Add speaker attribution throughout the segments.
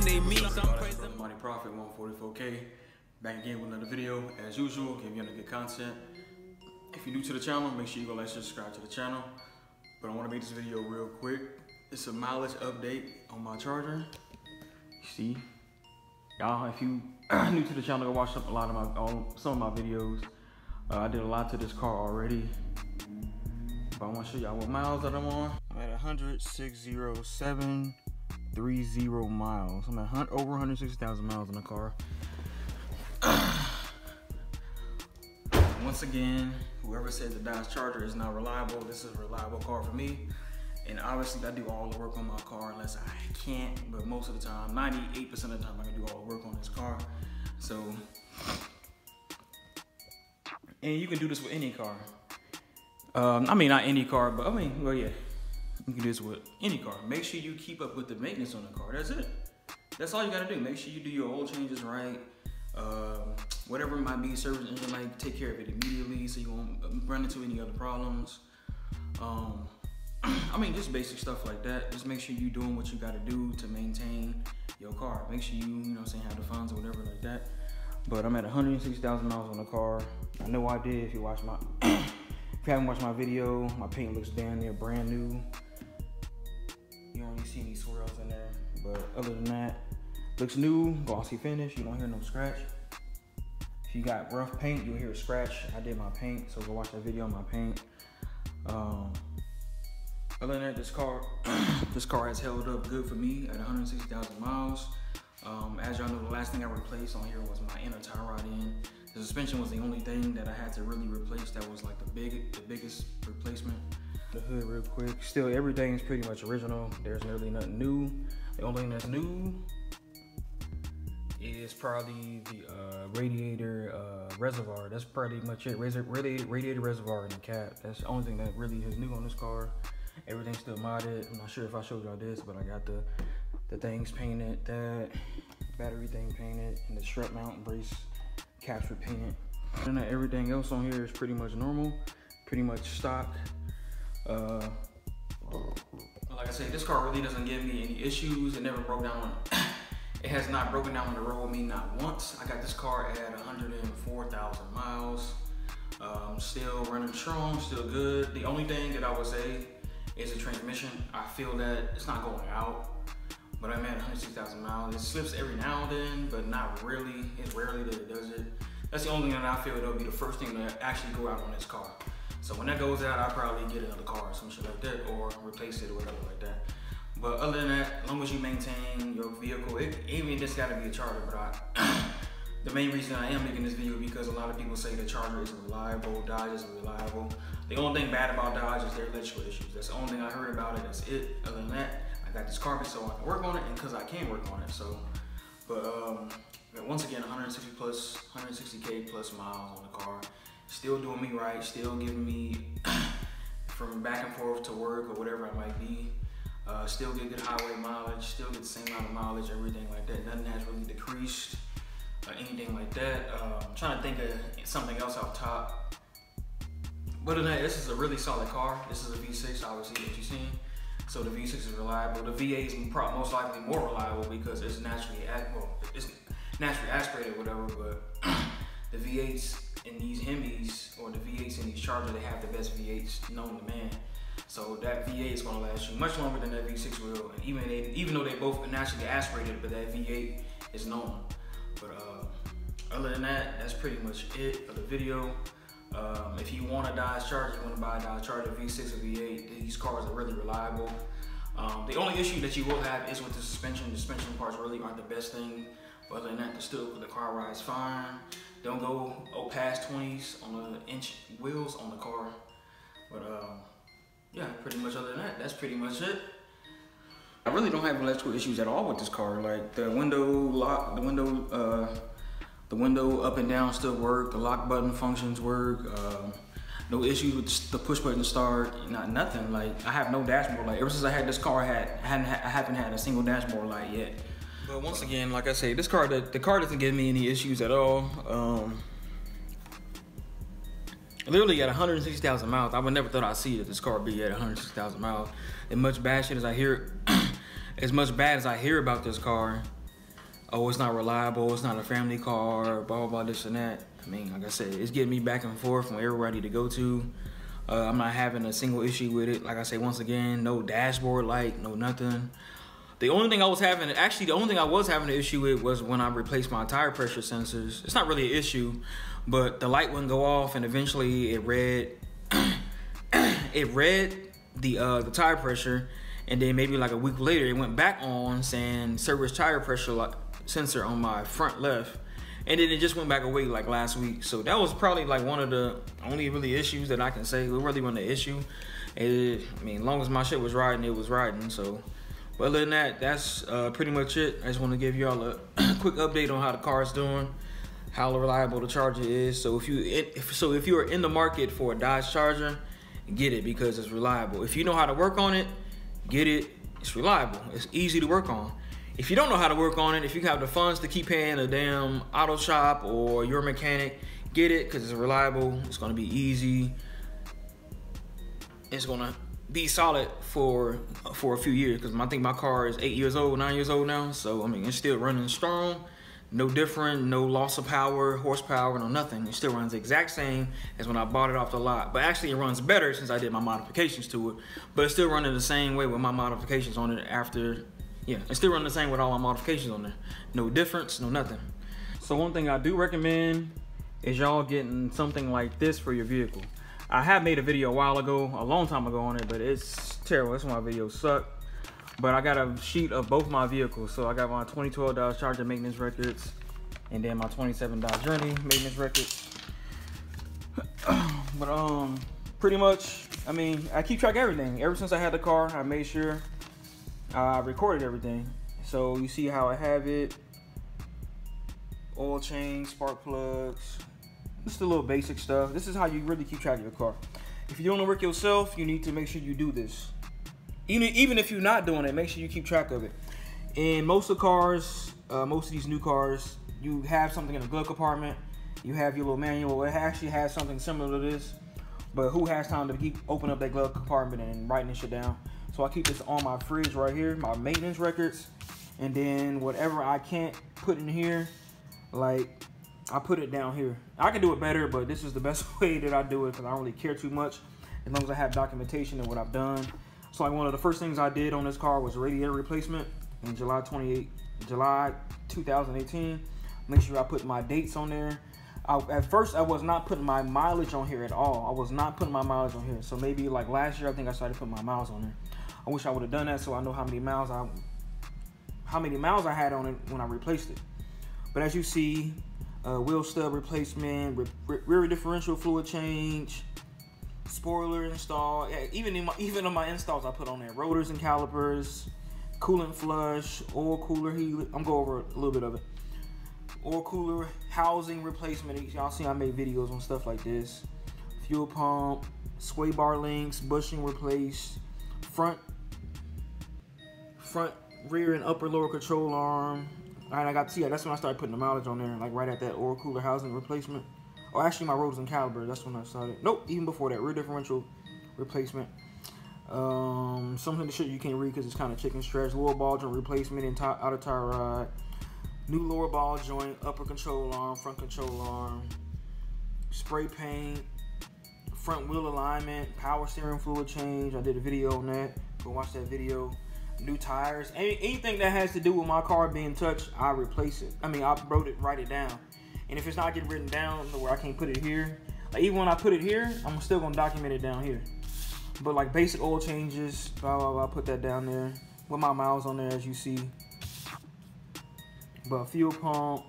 Speaker 1: they meet.
Speaker 2: Money Profit 144K. Back again with another video. As usual, give you good content. If you're new to the channel, make sure you go like, subscribe to the channel. But I want to make this video real quick. It's a mileage update on my Charger. You see, y'all, if you new to the channel, go watch some of my videos. I did a lot to this car already. But I want to show y'all what miles that I'm on. I'm at 106,730 miles. I'm at over 160,000 miles in the car. Once again, whoever said the Dodge Charger is not reliable, this is a reliable car for me. And obviously I do all the work on my car unless I can't, but most of the time, 98% of the time I can do all the work on this car. So, and you can do this with any car. I mean, not any car, but well, yeah. You can do this with any car. Make sure you keep up with the maintenance on the car. That's it. That's all you gotta do. Make sure you do your oil changes right. Whatever it might be, service engine light, take care of it immediately so you won't run into any other problems. I mean, just basic stuff like that. Just make sure you're doing what you gotta do to maintain your car. Make sure you know what I'm saying, have the funds or whatever like that. But I'm at 160,000 miles on the car. I know I did. If you watch my, if you haven't watched my video, my paint looks damn near brand new. You don't really see any swirls in there, but other than that, looks new, glossy finish. You don't hear no scratch. If you got rough paint, you'll hear a scratch. I did my paint, so go watch that video on my paint. Other than that, this car has held up good for me at 160,000 miles. As y'all know, the last thing I replaced on here was my inner tie rod end. The suspension was the only thing that I had to really replace. That was like the biggest replacement. The hood real quick. Still, everything's pretty much original. There's really nothing new. The only thing that's new is probably the radiator reservoir. That's pretty much it. Radiator reservoir in the cap. That's the only thing that really is new on this car. Everything's still modded. I'm not sure if I showed y'all this, but I got the things painted, that battery thing painted, and the strut mount and brace caps were painted. And everything else on here is pretty much normal, pretty much stock. Like I said, this car really doesn't give me any issues. It never broke down. It has not broken down on the road with me, not once. I got this car at 104,000 miles. Still running strong, still good. The only thing that I would say is the transmission. I feel that it's not going out, but I'm at 106,000 miles. It slips every now and then, but not really. It's rarely that it does it. That's the only thing that I feel that'll be the first thing to actually go out on this car. So when that goes out, I'll probably get another car or some shit like that, or replace it or whatever like that. But other than that, as long as you maintain your vehicle, even this gotta be a Charger, but the main reason I am making this video is because a lot of people say the Charger isn't reliable, Dodge isn't reliable. The only thing bad about Dodge is their electrical issues. That's the only thing I heard about it, that's it. Other than that, I got this carpet so I can work on it, and because I can work on it, so. But once again, 160K plus miles on the car. Still doing me right, still giving me from back and forth to work or whatever I might be. Still get good highway mileage, still get the same amount of mileage, everything like that. Nothing has really decreased or anything like that. I'm trying to think of something else off top. But other than that, this is a really solid car. This is a V6, obviously, that you've seen. So the V6 is reliable. The V8 is most likely more reliable because it's naturally aspirated or whatever, but the V8s in these Hemis, or the V8s in these Chargers, they have the best V8s known to man. So that V8 is gonna last you much longer than that V6 will. And even though they both are naturally aspirated, but that V8 is known. But other than that, that's pretty much it for the video. If you want a Dodge Charger, you want to buy a Dodge Charger V6 or V8, these cars are really reliable. The only issue that you will have is with the suspension. The suspension parts really aren't the best thing. But other than that, the car rides fine. Don't go past 20s on the inch wheels on the car. But yeah, pretty much other than that, that's pretty much it. I really don't have electrical issues at all with this car. Like the window lock, the window up and down still work. The lock button functions work. No issues with the push button start. Nothing. Like I have no dashboard light. Ever since I had this car, I haven't had a single dashboard light yet. But once again, like I say, this car, the car doesn't give me any issues at all. Literally at 160,000 miles, I would never thought I'd see that this car be at 160,000 miles. As much bad shit as I hear, as much bad as I hear about this car, oh, it's not reliable, it's not a family car, blah, blah, blah, this and that. I mean, like I said, it's getting me back and forth from everybody to go to. I'm not having a single issue with it. Like I say, once again, no dashboard light, no nothing. The only thing I was having an issue with was when I replaced my tire pressure sensors. It's not really an issue, but the light wouldn't go off, and eventually it read the tire pressure, and then maybe like a week later it went back on saying service tire pressure sensor on my front left, and then it just went back away like last week. So that was probably like one of the only really issues that I can say. It really wasn't an issue. I mean, as long as my shit was riding, it was riding. So, but other than that, that's pretty much it. I just want to give y'all a quick update on how the car is doing, how reliable the Charger is. So if you are in the market for a Dodge Charger, get it because it's reliable. If you know how to work on it, get it. It's reliable. It's easy to work on. If you don't know how to work on it, if you have the funds to keep paying a damn auto shop or your mechanic, get it because it's reliable. It's going to be easy. It's going to be solid for a few years because I think my car is 9 years old now. So, I mean, it's still running strong. No different, no loss of power, horsepower, no nothing. It still runs the exact same as when I bought it off the lot. But actually, it runs better since I did my modifications to it. But it's still running the same way with my modifications on it after. Yeah, it's still running the same with all my modifications on there. No difference, no nothing. So one thing I do recommend is y'all getting something like this for your vehicle. I have made a video a while ago, a long time ago on it, but it's terrible. That's why my videos suck. But I got a sheet of both my vehicles. So I got my 2012 Dodge Charger maintenance records and then my 27 Dodge Journey maintenance records. But pretty much, I mean, I keep track of everything. Ever since I had the car, I made sure I recorded everything. So you see how I have it. Oil change, spark plugs. Just a little basic stuff. This is how you really keep track of your car. If you're doing the work yourself, you need to make sure you do this. Even if you're not doing it, make sure you keep track of it. In most of the cars, most of these new cars, you have something in the glove compartment. You have your little manual. It actually has something similar to this. But who has time to keep opening up that glove compartment and writing this shit down? So I keep this on my fridge right here, my maintenance records. And then whatever I can't put in here, like I put it down here. I can do it better, but this is the best way that I do it because I don't really care too much as long as I have documentation of what I've done. So like one of the first things I did on this car was radiator replacement in July 2018. Make sure I put my dates on there. At first, I was not putting my mileage on here at all. I was not putting my mileage on here. So maybe like last year, I think I started putting my miles on there. I wish I would have done that so I know how many miles I had on it when I replaced it. But as you see, wheel stub replacement, rear differential fluid change, spoiler install. Yeah, even on my installs, I put on there rotors and calipers, coolant flush, oil cooler heat. I'm going over a little bit of it. Oil cooler housing replacement. Y'all see I made videos on stuff like this. Fuel pump, sway bar links, bushing replaced, front, rear, and upper lower control arm. Alright, that's when I started putting the mileage on there, like right at that oil cooler housing replacement. Or actually my rotors and calipers, that's when I started. Nope, even before that, rear differential replacement. Something the shit you can't read because it's kind of chicken stretch. Lower ball joint replacement and outer tire rod. New lower ball joint, upper control arm, front control arm. Spray paint, front wheel alignment, power steering fluid change. I did a video on that. Go watch that video. New tires. Anything that has to do with my car being touched, I replace it. I mean, I write it down. And if it's not getting written down where I can't put it here, like even when I put it here, I'm still gonna document it down here. But like basic oil changes, blah, blah, blah, I put that down there with my miles on there as you see. But fuel pump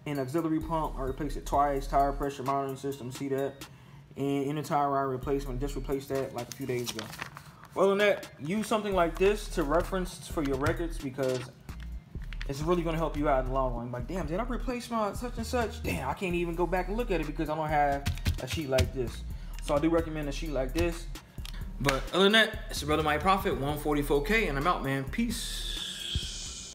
Speaker 2: and auxiliary pump, I replaced it twice. Tire pressure monitoring system, see that? And inner tire rod replacement, just replaced that like a few days ago. Other than that, use something like this to reference for your records because it's really going to help you out in the long run. Like, damn, did I replace my such and such? Damn, I can't even go back and look at it because I don't have a sheet like this. So I do recommend a sheet like this. But other than that, it's your brother Mike Prophet, 144K, and I'm out, man. Peace.